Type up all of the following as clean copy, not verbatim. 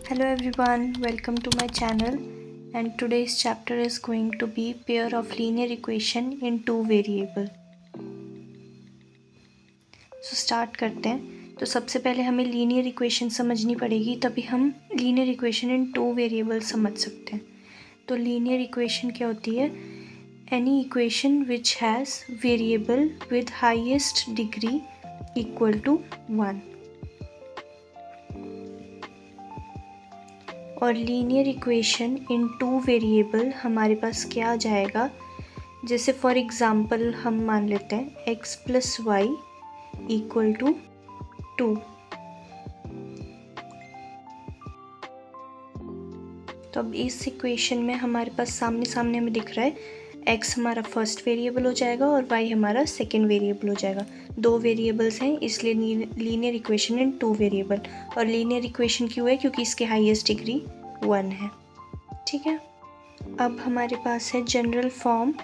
Hello everyone, welcome to my channel and today's chapter is going to be pair of linear equation in two variable. So start करते हैं. तो सबसे पहले हमें linear equation समझनी पड़ेगी, तभी हम linear equation in two variable समझ सकते हैं. तो लीनियर इक्वेशन क्या होती है? Any equation which has variable with highest degree equal to 1. और linear equation in two variable हमारे पास क्या आ जाएगा? जैसे फॉर एग्ज़ाम्पल हम मान लेते हैं x plus y equal to 2. तो अब इस इक्वेशन में हमारे पास सामने सामने हमें दिख रहा है x हमारा फर्स्ट वेरिएबल हो जाएगा और y हमारा सेकेंड वेरिएबल हो जाएगा. दो वेरिएबल्स हैं, इसलिए linear equation in two variable. और लीनियर इक्वेशन क्यों है? क्योंकि इसके हाईएस्ट डिग्री 1 है. ठीक है. अब हमारे पास है जनरल फॉर्म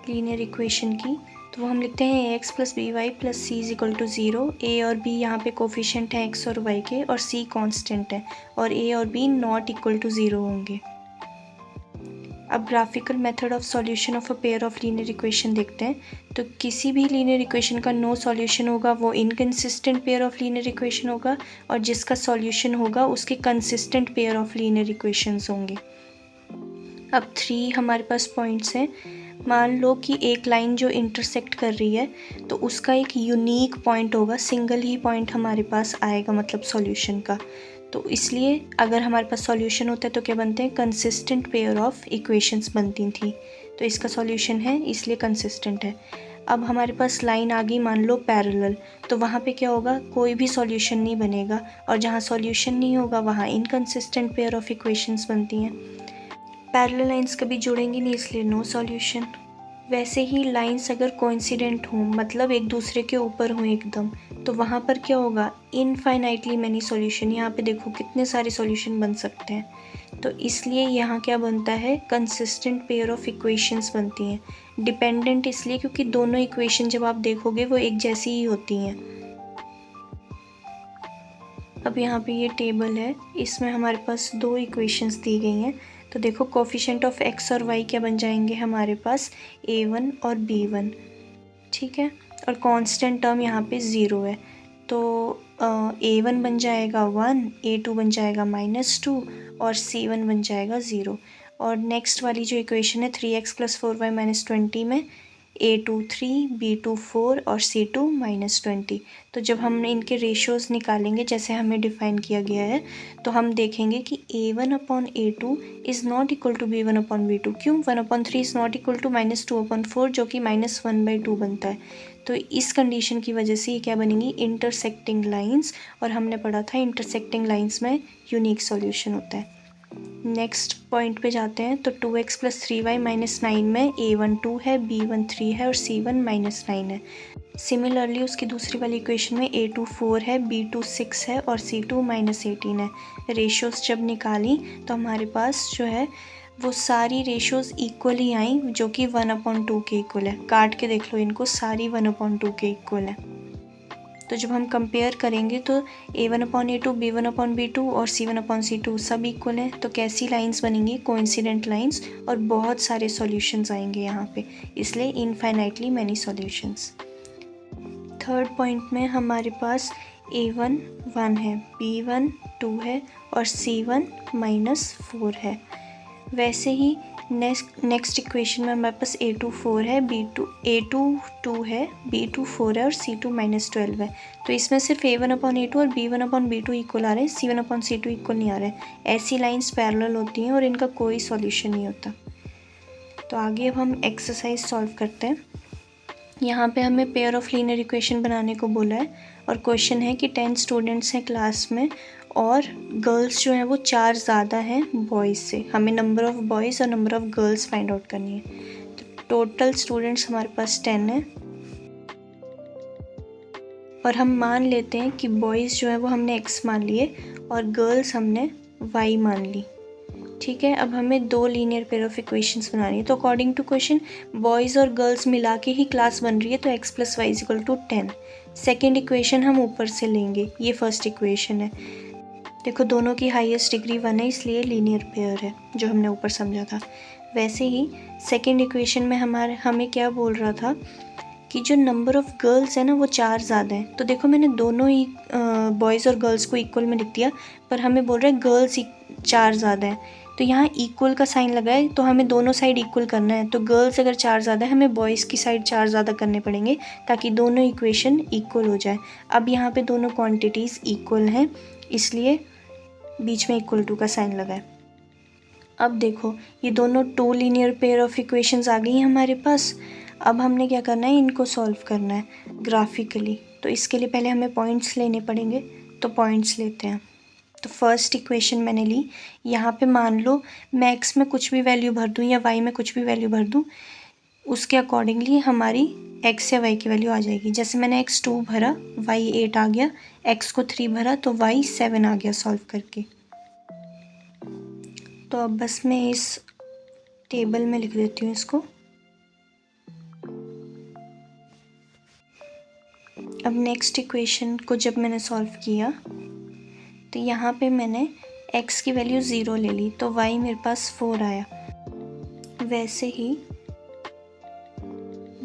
लीनियर इक्वेशन की. तो वो हम लिखते हैं ax plus b y plus c is equal to 0. a और b यहाँ पे कोफिशिएंट हैं x और y के, और c कांस्टेंट है, और a और b नॉट इक्वल टू 0 होंगे. अब graphical method of solution of a pair of linear equation देखते हैं. तो किसी भी लीनियर इक्वेशन का नो सॉल्यूशन होगा वो inconsistent pair of linear equation होगा, और जिसका सॉल्यूशन होगा उसके consistent pair of linear equations होंगे. अब 3 हमारे पास पॉइंट्स हैं. मान लो कि एक लाइन जो इंटरसेक्ट कर रही है तो उसका एक यूनिक पॉइंट होगा, सिंगल ही पॉइंट हमारे पास आएगा मतलब सॉल्यूशन का. तो इसलिए अगर हमारे पास सॉल्यूशन होता है तो क्या बनते हैं? कंसिस्टेंट पेयर ऑफ इक्वेशंस बनती थी. तो इसका सॉल्यूशन है, इसलिए कंसिस्टेंट है. अब हमारे पास लाइन आ गई मान लो पैरेलल. तो वहाँ पे क्या होगा? कोई भी सॉल्यूशन नहीं बनेगा, और जहाँ सॉल्यूशन नहीं होगा वहाँ इनकंसिस्टेंट पेयर ऑफ इक्वेशंस बनती हैं. पैरेलल लाइंस कभी जुड़ेंगी नहीं, इसलिए नो सॉल्यूशन. वैसे ही लाइंस अगर कोइंसिडेंट हों, मतलब एक दूसरे के ऊपर हों एकदम, तो वहाँ पर क्या होगा? Infinitely many solution. यहाँ पे देखो कितने सारे सॉल्यूशन बन सकते हैं. तो इसलिए यहाँ क्या बनता है? कंसिस्टेंट पेयर ऑफ इक्वेशंस बनती हैं. डिपेंडेंट इसलिए क्योंकि दोनों इक्वेशन जब आप देखोगे वो एक जैसी ही होती हैं. अब यहाँ पे ये टेबल है, इसमें हमारे पास दो इक्वेशंस दी गई हैं. तो देखो कोफिशिएंट ऑफ x और y क्या बन जाएंगे हमारे पास? a1 और b1. ठीक है. और कांस्टेंट टर्म यहाँ पे 0 है. तो a1 बन जाएगा 1, a2 बन जाएगा -2 और c1 बन जाएगा 0. और नेक्स्ट वाली जो इक्वेशन है 3x प्लस 4y माइनस 20 में a2 3, b2 4 और c2 -20. तो जब हम इनके रेशियोज़ निकालेंगे जैसे हमें डिफ़ाइन किया गया है, तो हम देखेंगे कि a1 upon a2 is not equal to b1 upon b2. क्यों? 1/3 इज़ नॉट इक्वल टू -2/4 जो कि -1/2 बनता है. तो इस कंडीशन की वजह से ये क्या बनेंगी? Intersecting lines. और हमने पढ़ा था इंटरसेक्टिंग लाइंस में यूनिक सॉल्यूशन होता है. नेक्स्ट पॉइंट पे जाते हैं. तो 2x प्लस 3y माइनस 9 में a1 2 है, b1 3 है और c1 -9 है. सिमिलरली उसकी दूसरी वाली इक्वेशन में a2 4 है, b2 6 है और c2 -18 है. रेशियोज़ जब निकाली तो हमारे पास जो है वो सारी रेशियोज़ इक्वल ही आई, जो कि 1/2 के इक्वल है. काट के देख लो इनको, सारी 1/2 के इक्वल है. तो जब हम कंपेयर करेंगे तो a1/a2, b1/b2 और c1/c2 सब इक्वल हैं. तो कैसी लाइंस बनेंगी? Coincident lines. और बहुत सारे सॉल्यूशंस आएंगे यहाँ पे, इसलिए infinitely many solutions. Third point में हमारे पास a1 1 है, b1 2 है और c1 -4 है. वैसे ही नेक्स्ट इक्वेशन में हमारे पास a2 4 है, a2 2 है, b2 4 है और c2 -12 है. तो इसमें सिर्फ a1/a2 और b1/b2 इक्वल आ रहे हैं, c1/c2 इक्वल नहीं आ रहे हैं. ऐसी लाइंस पैरेलल होती हैं और इनका कोई सॉल्यूशन नहीं होता. तो आगे अब हम एक्सरसाइज सॉल्व करते हैं. यहाँ पे हमें पेयर ऑफ लीनियर इक्वेशन बनाने को बोला है, और क्वेश्चन है कि 10 स्टूडेंट्स हैं क्लास में और गर्ल्स जो हैं वो 4 ज़्यादा हैं बॉयज़ से. हमें नंबर ऑफ़ बॉयज़ और number of girls find out करनी है. तो टोटल स्टूडेंट्स हमारे पास 10 हैं, और हम मान लेते हैं कि बॉयज़ जो है वो हमने x मान लिए और गर्ल्स हमने y मान ली. ठीक है. अब हमें दो लीनियर पेयर ऑफ इक्वेशंस बनानी है. तो अकॉर्डिंग टू क्वेश्चन बॉयज़ और गर्ल्स मिला के ही क्लास बन रही है, तो x plus y equal to 10. Second equation हम ऊपर से लेंगे, ये फर्स्ट इक्वेशन है. देखो दोनों की हाईएस्ट डिग्री 1 है, इसलिए लीनियर पेयर है, जो हमने ऊपर समझा था। वैसे ही सेकंड इक्वेशन में हमें क्या बोल रहा था कि जो नंबर ऑफ़ गर्ल्स है ना वो 4 ज़्यादा है। तो देखो मैंने दोनों ही बॉयज़ और गर्ल्स को इक्वल में लिख दिया, पर हमें बोल रहा है गर्ल्स 4 ज़्यादा है। तो यहाँ इक्वल का साइन लगा है, तो हमें दोनों साइड इक्वल करना है। तो गर्ल्स अगर 4 ज़्यादा है, हमें बॉयज़ की साइड 4 ज़्यादा करने पड़ेंगे ताकि दोनों इक्वेशन इक्वल हो जाए। अब यहाँ पे दोनों क्वांटिटीज़ इक्वल हैं, इसलिए बीच में इक्वल टू का साइन लगा है। अब देखो ये दोनों 2 लीनियर पेयर ऑफ इक्वेशंस आ गई हैं हमारे पास। अब हमने क्या करना है, इनको सॉल्व करना है ग्राफिकली। तो इसके लिए पहले हमें पॉइंट्स लेने पड़ेंगे, तो पॉइंट्स लेते हैं। तो फर्स्ट इक्वेशन मैंने ली, यहाँ पे मान लो मैं एक्स में कुछ भी वैल्यू भर दूँ या वाई में कुछ भी वैल्यू भर दूँ, उसके अकॉर्डिंगली हमारी एक्स या वाई की वैल्यू आ जाएगी। जैसे मैंने एक्स 2 भरा, वाई 8 आ गया, एक्स को 3 भरा तो वाई 7 आ गया सॉल्व करके। तो अब बस मैं इस टेबल में लिख देती हूँ इसको। अब नेक्स्ट इक्वेशन को जब मैंने सॉल्व किया तो यहाँ पे मैंने x की वैल्यू 0 ले ली, तो y मेरे पास 4 आया। वैसे ही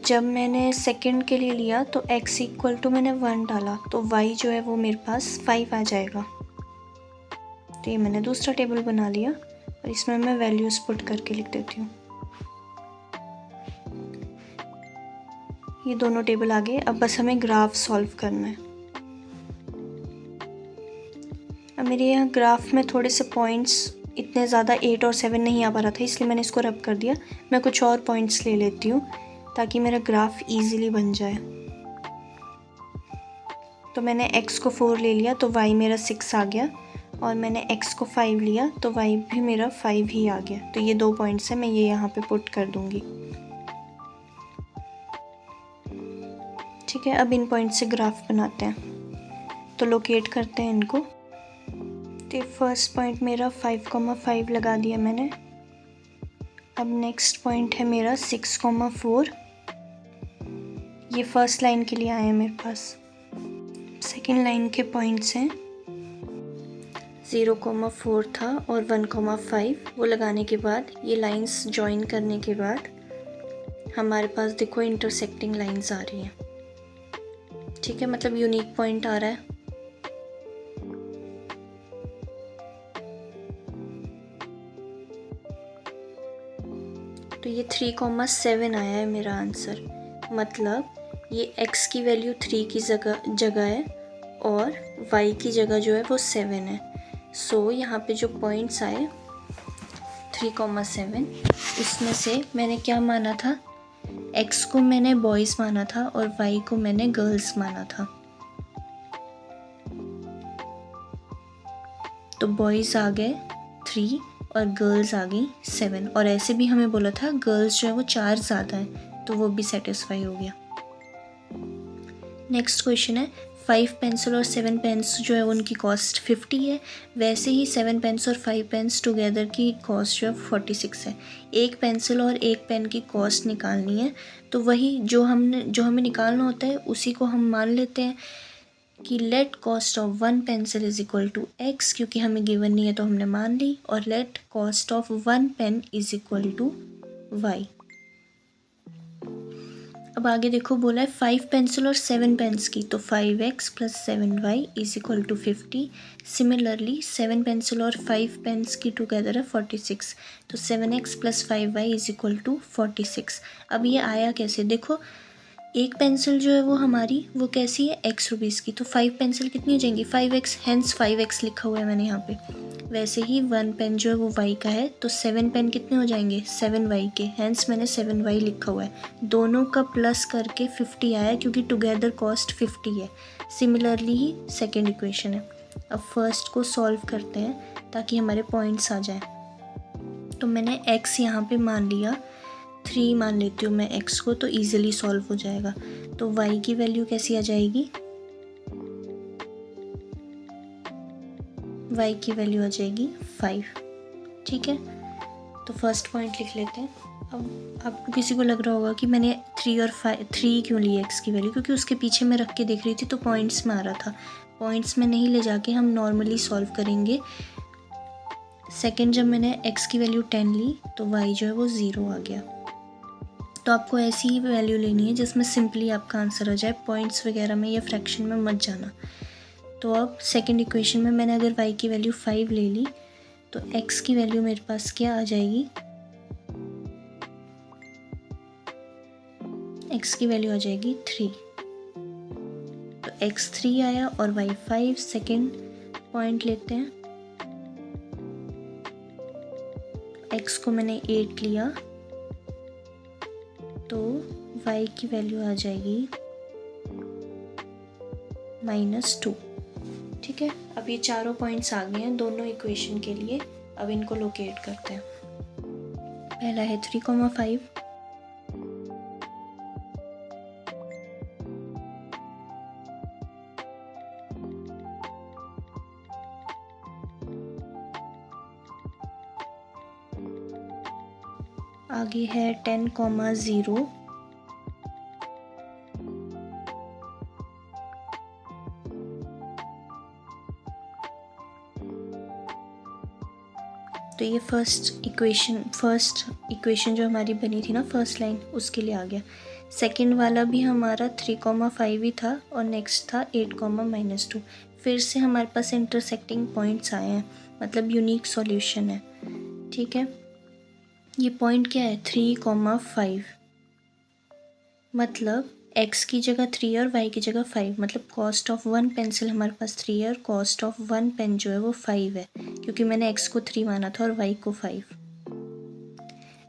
जब मैंने सेकंड के लिए लिया तो x इक्वल टू मैंने 1 डाला, तो y जो है वो मेरे पास 5 आ जाएगा। तो ये मैंने दूसरा टेबल बना लिया और इसमें मैं वैल्यूज़ पुट करके लिख देती हूँ। ये दोनों टेबल आ गए। अब बस हमें ग्राफ सॉल्व करना है। अब मेरे यहाँ ग्राफ में थोड़े से पॉइंट्स इतने ज़्यादा 8 और 7 नहीं आ पा रहा था, इसलिए मैंने इसको रब कर दिया। मैं कुछ और पॉइंट्स ले लेती हूँ ताकि मेरा ग्राफ इजीली बन जाए। तो मैंने x को 4 ले लिया तो y मेरा 6 आ गया, और मैंने x को 5 लिया तो y भी मेरा 5 ही आ गया। तो ये 2 पॉइंट्स हैं, मैं ये यहाँ पे पुट कर दूँगी। ठीक है, अब इन पॉइंट से ग्राफ बनाते हैं। तो लोकेट करते हैं इनको। तो फर्स्ट पॉइंट मेरा 5,5 लगा दिया मैंने। अब नेक्स्ट पॉइंट है मेरा 6,4। ये फर्स्ट लाइन के लिए आए हैं मेरे पास। सेकेंड लाइन के पॉइंट्स हैं 0,4 था और 1,5। वो लगाने के बाद ये लाइंस ज्वाइन करने के बाद हमारे पास देखो इंटरसेक्टिंग लाइंस आ रही हैं। ठीक है, मतलब यूनिक पॉइंट आ रहा है। तो ये 3,7 आया है मेरा आंसर। मतलब ये x की वैल्यू 3 की जगह है और y की जगह जो है वो 7 है। सो यहाँ पे जो पॉइंट्स आए 3,7, इसमें से मैंने क्या माना था, x को मैंने बॉयज़ माना था और y को मैंने गर्ल्स माना था। तो बॉयज़ आ गए 3 और गर्ल्स आ गई 7, और ऐसे भी हमें बोला था गर्ल्स जो है वो 4 ज़्यादा है, तो वो भी सेटिस्फाई हो गया। नेक्स्ट क्वेश्चन है 5 पेंसिल और 7 पेन्स जो है उनकी कॉस्ट 50 है। वैसे ही 7 पेन्स और 5 पेन्स टुगेदर की कॉस्ट जो है 46 है। एक पेंसिल और एक पेन की कॉस्ट निकालनी है, तो वही जो हमें निकालना होता है उसी को हम मान लेते हैं कि let cost of 1 pencil is equal to x, क्योंकि हमें गिवन नहीं है तो हमने मान ली, और let cost of 1 pen is equal to y। अब आगे देखो बोला है 5 पेंसिल और 7 पेन्स की, तो 5x plus 7y is equal to 50। Similarly 7 pencil और 5 पेन्स की टुगेदर है 46, तो 7x plus 5y is equal to 46। अब ये आया कैसे, देखो एक पेंसिल जो है वो हमारी वो कैसी है x रुपीज़ की, तो 5 पेंसिल कितनी हो जाएंगी 5x, हेंस 5x लिखा हुआ है मैंने यहाँ पे। वैसे ही 1 पेन जो है वो y का है, तो 7 पेन कितने हो जाएंगे 7y के, हेंस मैंने 7y लिखा हुआ है। दोनों का प्लस करके 50 आया क्योंकि टुगेदर कॉस्ट 50 है। सिमिलरली ही सेकेंड इक्वेशन है। अब फर्स्ट को सॉल्व करते हैं ताकि हमारे पॉइंट्स आ जाए। तो मैंने x यहाँ पे मान लिया, 3 मान लेती हूँ मैं x को, तो ईजिली सॉल्व हो जाएगा। तो y की वैल्यू कैसी आ जाएगी, y की वैल्यू आ जाएगी 5। ठीक है, तो फर्स्ट पॉइंट लिख लेते हैं। अब आपको किसी को लग रहा होगा कि मैंने 3 और 5 3 क्यों ली एक्स की वैल्यू, क्योंकि उसके पीछे मैं रख के देख रही थी तो पॉइंट्स में आ रहा था। पॉइंट्स में नहीं ले जाके हम नॉर्मली सॉल्व करेंगे। सेकंड जब मैंने एक्स की वैल्यू 10 ली तो वाई जो है वो 0 आ गया। तो आपको ऐसी ही वैल्यू लेनी है जिसमें सिंपली आपका आंसर आ जाए, पॉइंट्स वगैरह में या फ्रैक्शन में मत जाना। तो अब सेकंड इक्वेशन में मैंने अगर y की वैल्यू 5 ले ली तो x की वैल्यू मेरे पास क्या आ जाएगी, x की वैल्यू आ जाएगी 3। तो x 3 आया और y 5। सेकंड पॉइंट लेते हैं, x को मैंने 8 लिया तो y की वैल्यू आ जाएगी -2। ठीक है, अब ये चारों पॉइंट्स आ गए हैं दोनों इक्वेशन के लिए। अब इनको लोकेट करते हैं। पहला है 3,5, आगे है 10,0, तो ये फर्स्ट इक्वेशन जो हमारी बनी थी ना फर्स्ट लाइन, उसके लिए आ गया। सेकंड वाला भी हमारा 3,5 ही था और नेक्स्ट था 8,-2। फिर से हमारे पास इंटरसेक्टिंग पॉइंट्स आए हैं, मतलब यूनिक सॉल्यूशन है। ठीक है, ये पॉइंट क्या है 3,5, मतलब x की जगह 3 और y की जगह 5, मतलब कॉस्ट ऑफ 1 पेंसिल हमारे पास 3 है और कॉस्ट ऑफ 1 पेन जो है वो 5 है, क्योंकि मैंने x को 3 माना था और y को 5।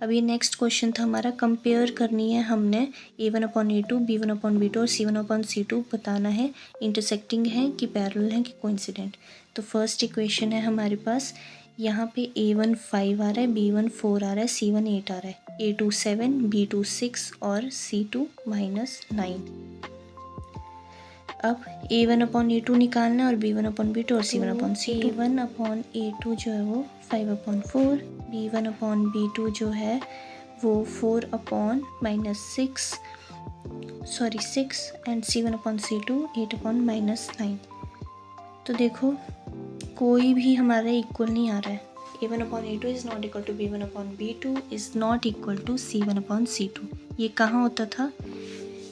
अब ये नेक्स्ट क्वेश्चन था हमारा, कंपेयर करनी है हमने a1/a2, b1/b2 और c1/c2, बताना है इंटरसेक्टिंग है कि पैरेलल है कि कोइंसिडेंट। तो फर्स्ट इक्वेशन है हमारे पास, यहाँ पे a1 5 आ रहा है, b1 4 आ रहा है, c1 8 आ रहा है, a2 7, b2 6 और c2 -9। अब a1/a2 निकालना है और b1/b2 और c1/c2। a1/a2 जो है वो 5/4, b1/b2 जो है वो 6 एंड c1/c2 8/-9। तो देखो कोई भी हमारा इक्वल नहीं आ रहा है। a1/a2 is not equal to b1/b2 is not equal to c1/c2। ये कहाँ होता था,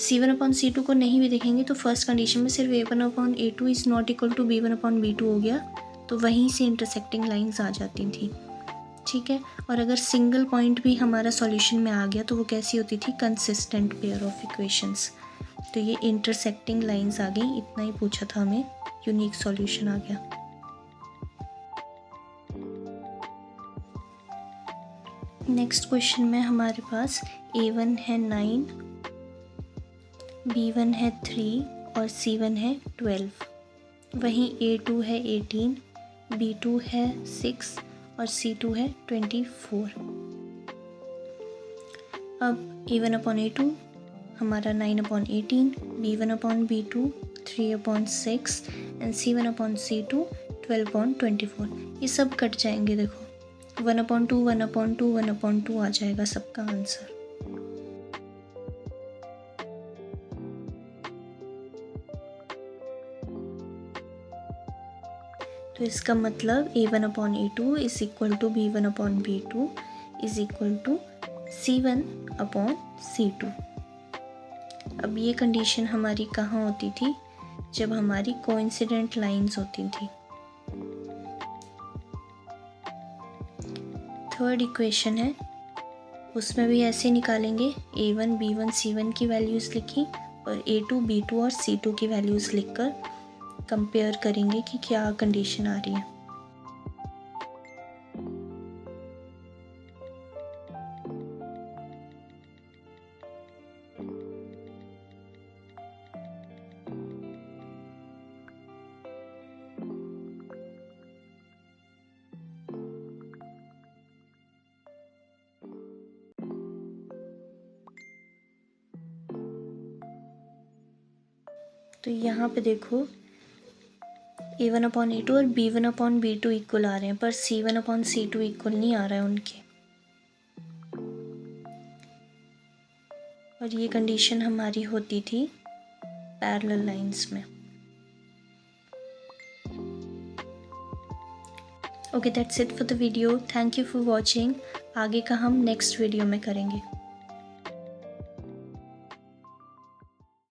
c1/c2 को नहीं भी देखेंगे तो फर्स्ट कंडीशन में सिर्फ a1/a2 is not equal to b1/b2 हो गया, तो वहीं से इंटरसेक्टिंग लाइंस आ जाती थी। ठीक है, और अगर सिंगल पॉइंट भी हमारा सॉल्यूशन में आ गया तो वो कैसी होती थी, कंसिस्टेंट पेयर ऑफ इक्वेशंस। तो ये इंटरसेक्टिंग लाइंस आ गई, इतना ही पूछा था हमें, यूनिक सॉल्यूशन आ गया। नेक्स्ट क्वेश्चन में हमारे पास a1 है 9, b1 है 3 और c1 है 12। वहीं a2 है 18, b2 है 6 और c2 है 24। अब a1/a2 हमारा 9/18, b1/b2 3/6 एंड c1/c2 12/24। ये सब कट जाएंगे, देखो 1/2 1/2 1/2 आ जाएगा सबका आंसर। तो इसका मतलब a1/a2 is equal to b1/b2 is equal to c1/c2। अब ये कंडीशन हमारी कहाँ होती थी, जब हमारी कोइंसिडेंट लाइंस होती थी। थर्ड इक्वेशन है, उसमें भी ऐसे निकालेंगे, a1 b1 c1 की वैल्यूज़ लिखी और a2 b2 और c2 की वैल्यूज़ लिखकर कंपेयर करेंगे कि क्या कंडीशन आ रही है। तो यहाँ पे देखो a1/a2 और b1/b2 इक्वल आ रहे हैं, पर c1/c2 इक्वल नहीं आ रहा है उनके। और ये कंडीशन हमारी होती थी पैरेलल लाइंस में। Okay, that's it for the video. Thank you for watching. आगे का हम नेक्स्ट वीडियो में करेंगे।